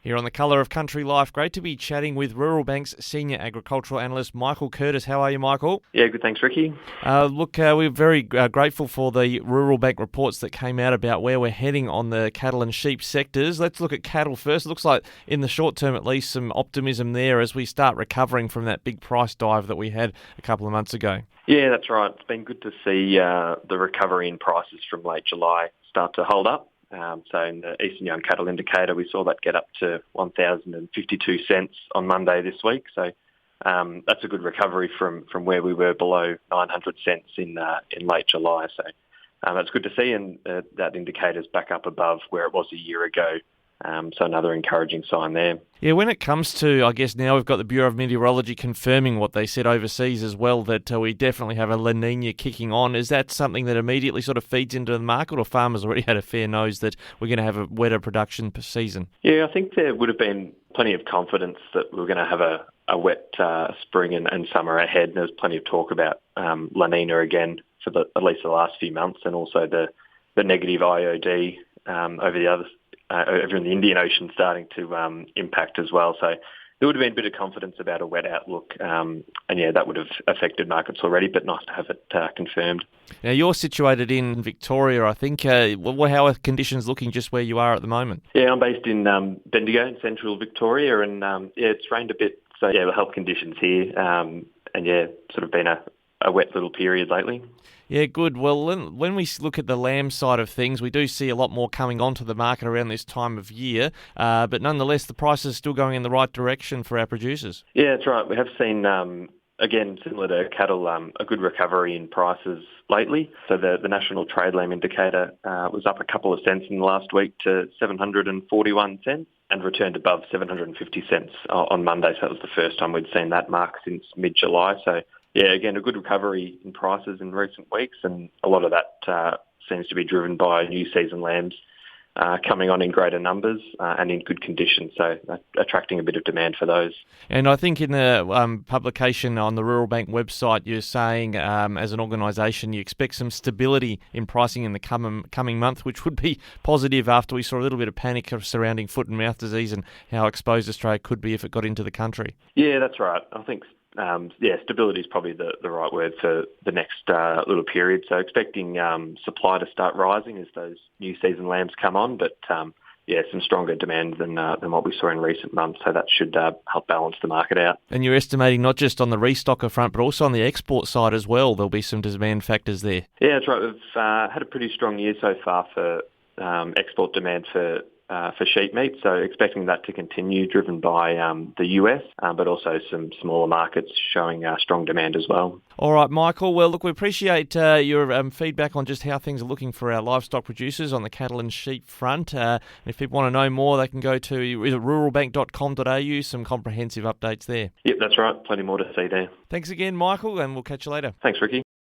Here on the Colour of Country Life, great to be chatting with Rural Bank's Senior Agricultural Analyst, Michael Curtis. How are you, Michael? Yeah, good, thanks, Ricky. We're very grateful for the Rural Bank reports that came out about where we're heading on the cattle and sheep sectors. Let's look at cattle first. It looks like, in the short term at least, some optimism there as we start recovering from that big price dive that we had a couple of months ago. Yeah, that's right. It's been good to see the recovery in prices from late July start to hold up. So in the Eastern Young Cattle Indicator, we saw that get up to 1,052 cents on Monday this week. So that's a good recovery from where we were below 900 cents in late July. So that's good to see, and that indicator's back up above where it was a year ago. So another encouraging sign there. Yeah, when it comes to, I guess now we've got the Bureau of Meteorology confirming what they said overseas as well, that we definitely have a La Nina kicking on. Is that something that immediately sort of feeds into the market, or farmers already had a fair nose that we're going to have a wetter production season? Yeah, I think there would have been plenty of confidence that we were going to have a wet spring and summer ahead. There was plenty of talk about La Nina again for at least the last few months, and also the negative IOD over in the Indian Ocean starting to impact as well. So there would have been a bit of confidence about a wet outlook, and yeah, that would have affected markets already, but nice to have it confirmed. Now, you're situated in Victoria, I think. How are conditions looking just where you are at the moment? Yeah, I'm based in Bendigo in central Victoria, and it's rained a bit, so yeah, it'll help conditions here, and yeah, sort of been a wet little period lately. Yeah, good. Well, when we look at the lamb side of things, we do see a lot more coming onto the market around this time of year. But nonetheless, the price is still going in the right direction for our producers. Yeah, that's right. We have seen, again, similar to cattle, a good recovery in prices lately. So the National Trade Lamb Indicator was up a couple of cents in the last week to 741 cents and returned above 750 cents on Monday. So that was the first time we'd seen that mark since mid-July. So yeah, again, a good recovery in prices in recent weeks, and a lot of that seems to be driven by new season lambs coming on in greater numbers and in good condition, so attracting a bit of demand for those. And I think in the publication on the Rural Bank website, you're saying as an organisation you expect some stability in pricing in the coming month, which would be positive after we saw a little bit of panic surrounding foot and mouth disease and how exposed Australia could be if it got into the country. Yeah, that's right. I think stability is probably the right word for the next little period. So expecting supply to start rising as those new season lambs come on, but some stronger demand than what we saw in recent months. So that should help balance the market out. And you're estimating not just on the restocker front, but also on the export side as well. There'll be some demand factors there. Yeah, that's right. We've had a pretty strong year so far for export demand for sheep meat, so expecting that to continue, driven by the US, but also some smaller markets showing strong demand as well. All right, Michael. Well, look, we appreciate your feedback on just how things are looking for our livestock producers on the cattle and sheep front. And if people want to know more, they can go to ruralbank.com.au, some comprehensive updates there. Yep, that's right. Plenty more to see there. Thanks again, Michael, and we'll catch you later. Thanks, Ricky.